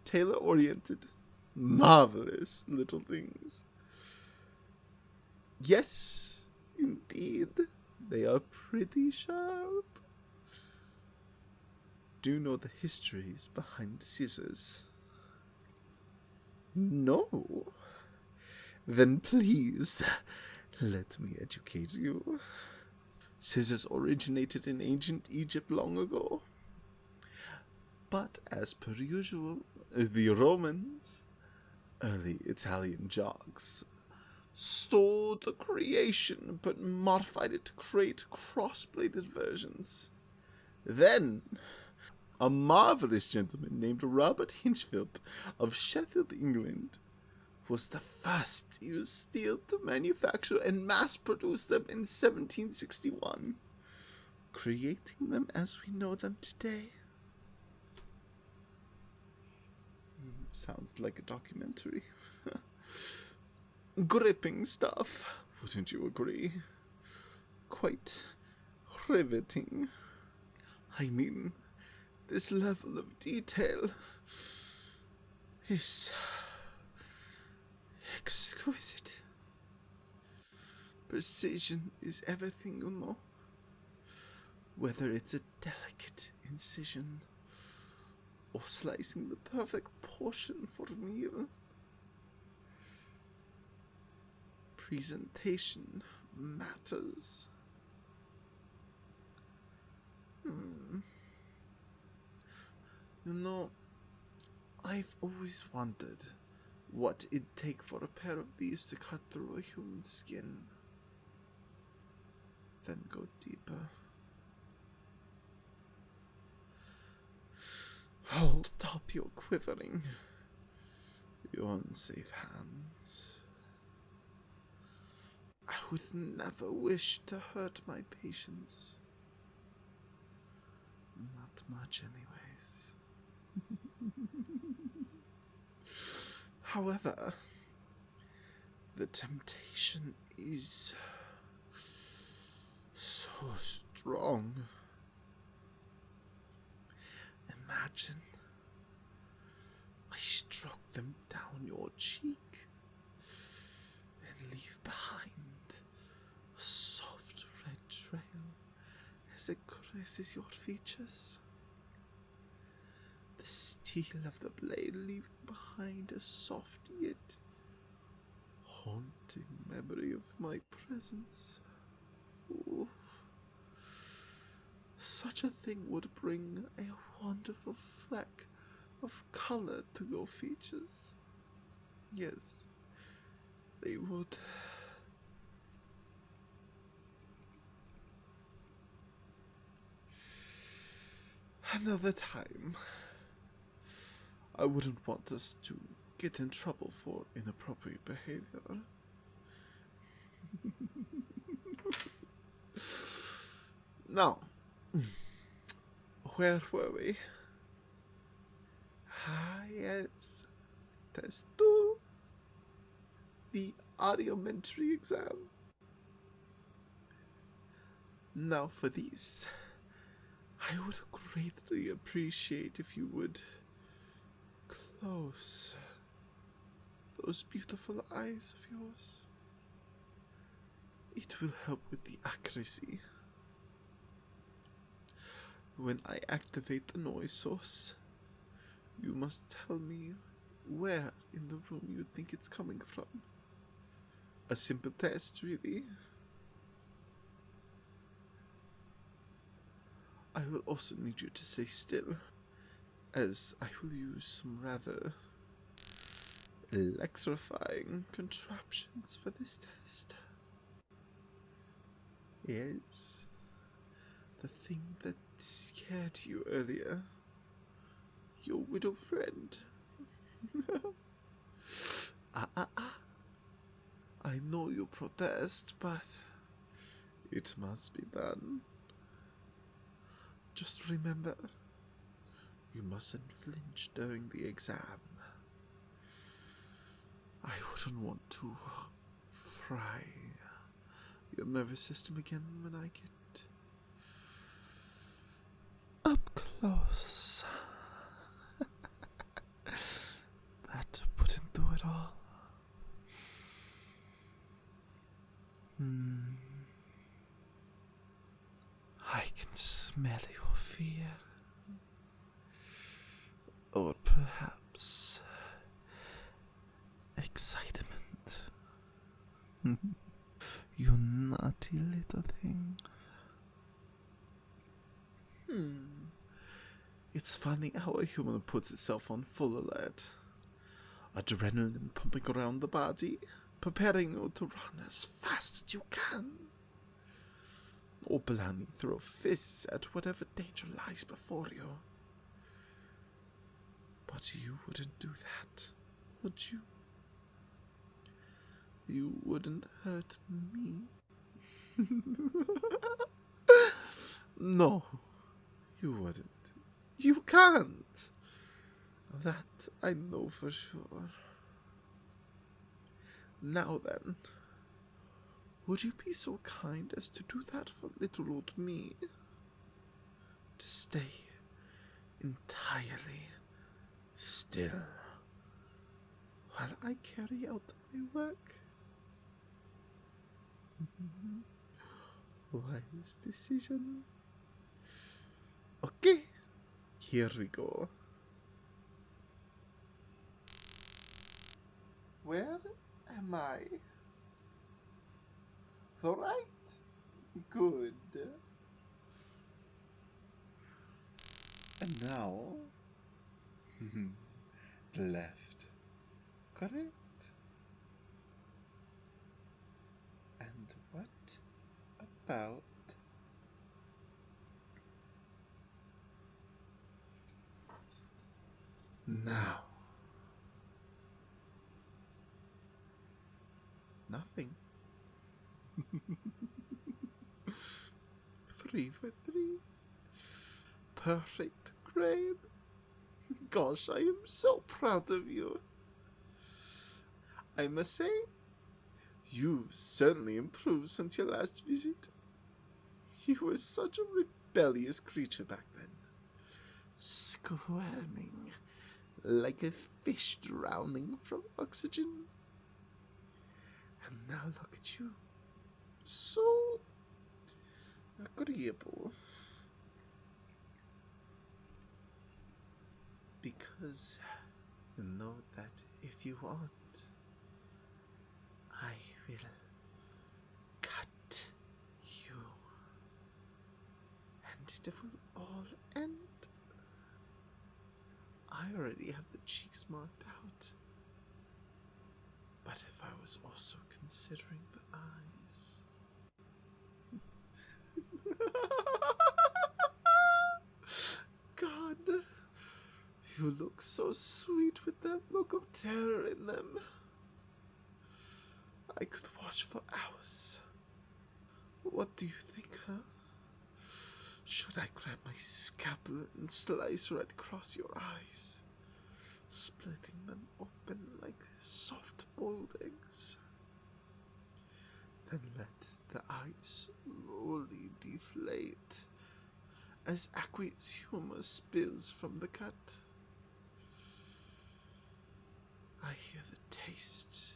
Tailor-oriented. Marvelous little things. Yes, indeed. They are pretty sharp. Do you know the histories behind scissors? No? Then please, let me educate you. Scissors originated in ancient Egypt long ago. But as per usual, the Romans, early Italian jocks, stole the creation but modified it to create cross-bladed versions. Then, a marvelous gentleman named Robert Hinchfield of Sheffield, England, was the first to use steel to manufacture and mass-produce them in 1761, creating them as we know them today. Sounds like a documentary. Gripping stuff, wouldn't you agree? Quite riveting. I mean, This level of detail is exquisite. Precision is everything, you know. Whether it's a delicate incision or slicing the perfect portion for a meal, presentation matters. You know, I've always wondered what it'd take for a pair of these to cut through a human skin, then go deeper. Oh, stop your quivering. You're in safe hands. I would never wish to hurt my patients. Not much, anyways. However, the temptation is so strong. Imagine I stroke them down your cheek and leave behind a soft red trail as it caresses your features. The steel of the blade leaves behind a soft yet haunting memory of my presence. Ooh. Such a thing would bring a wonderful fleck of color to your features. Yes, they would. Another time, I wouldn't want us to get in trouble for inappropriate behavior. Now, where were we? Ah, yes. Test 2. The audiometry exam. Now for these. I would greatly appreciate if you would close those beautiful eyes of yours. It will help with the accuracy. When I activate the noise source, you must tell me where in the room you think it's coming from. A simple test, really. I will also need you to stay still, as I will use some rather electrifying contraptions for this test. Yes, the thing that scared you earlier. Your widow friend. I know you protest, but it must be done. Just remember, you mustn't flinch during the exam. I wouldn't want to fry your nervous system again when I get up close. That wouldn't do it all. I can smell your fear. Or perhaps excitement. You naughty little thing. It's funny how a human puts itself on full alert. Adrenaline pumping around the body, preparing you to run as fast as you can. Or blindly throw fists at whatever danger lies before you. But you wouldn't do that, would you? You wouldn't hurt me. No, you wouldn't. You can't. That I know for sure. Now then, would you be so kind as to do that for little old me? To stay entirely still while I carry out my work. Wise decision. Okay, here we go. Where am I? The right? Good. And now, the left. Correct. And what about now? Nothing. 3 for 3. Perfect grade. Gosh, I am so proud of you. I must say, you've certainly improved since your last visit. You were such a rebellious creature back then, squirming like a fish drowning from oxygen. And now look at you, so agreeable. Because you know that if you want, I will cut you. And it will all end. I already have the cheeks marked out. But if I was also considering the eyes... God, you look so sweet with that look of terror in them. I could watch for hours. What do you think, huh? Should I grab my scalpel and slice right across your eyes, splitting them open like soft-boiled eggs? Then let the eyes slowly deflate as aqueous humor spills from the cut. I hear the taste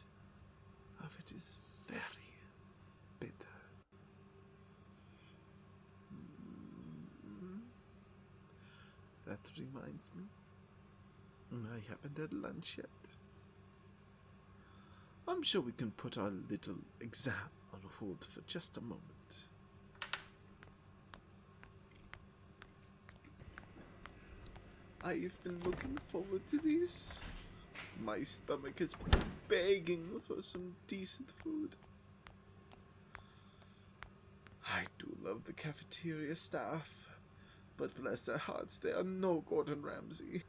of it is very bitter. That reminds me, I haven't had lunch yet. I'm sure we can put our little exam on hold for just a moment. I've been looking forward to these. My stomach is begging for some decent food. I do love the cafeteria staff, but bless their hearts, they are no Gordon Ramsay.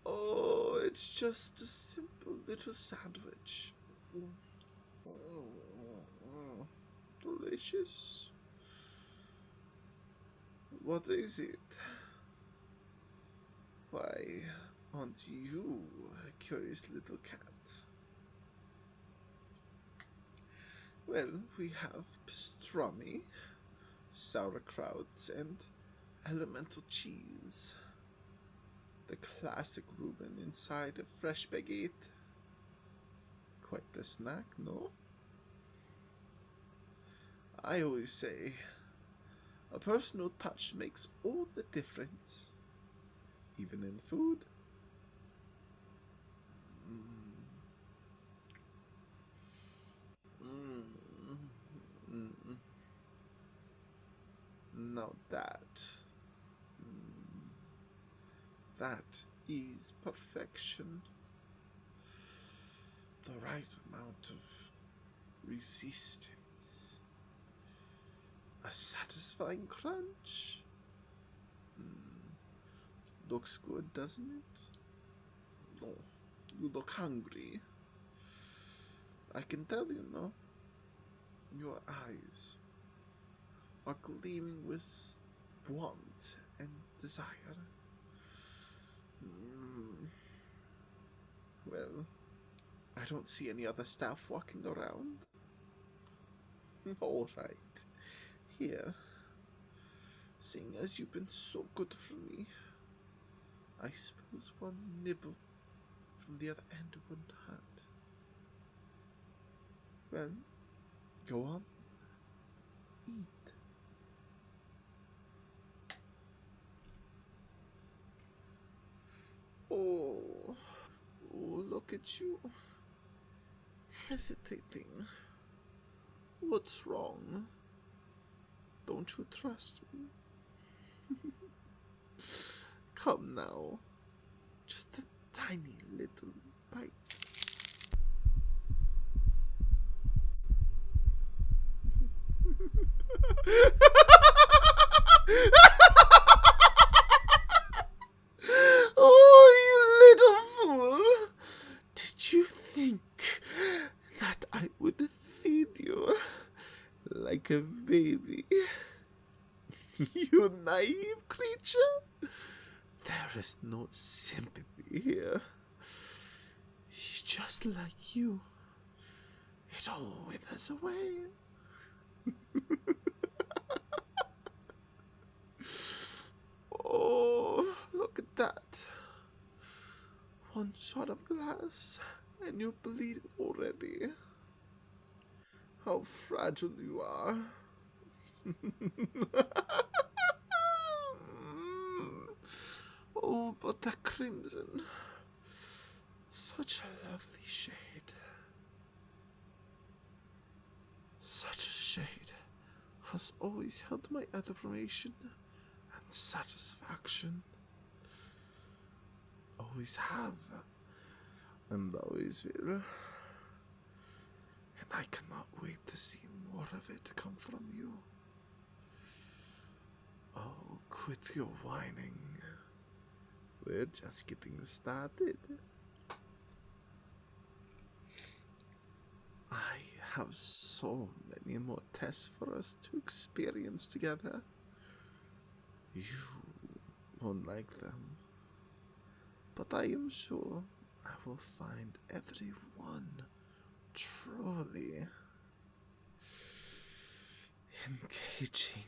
Oh, it's just a simple little sandwich. Delicious. What is it? Why, aren't you a curious little cat? Well, we have pastrami, sauerkraut, and elemental cheese. The classic Reuben inside a fresh baguette. Quite the snack, no? I always say, a personal touch makes all the difference, even in food. Now that is perfection. The right amount of resistance. A satisfying crunch. Looks good, doesn't it? Oh, you look hungry. I can tell you, no? Your eyes are gleaming with want and desire. Well, I don't see any other staff walking around. All right. Here. Seeing as you've been so good for me, I suppose one nibble from the other end wouldn't hurt. Well, go on. Eat. Oh, look at you. Hesitating. What's wrong? Don't you trust me? Come now. Just a tiny little bite. Oh, you little fool! Did you think that I would feed you like a baby? You naive creature! There is no sympathy here. Just like you, it all withers away. Oh, look at that. One shot of glass, and you're bleeding already. How fragile you are. Oh, but the crimson. Such a lovely shade. Such a shade has always held my admiration and satisfaction. Always have, and always will. And I cannot wait to see more of it come from you. Oh, quit your whining. We're just getting started. I have so many more tests for us to experience together. You won't like them, but I am sure I will find every one truly engaging.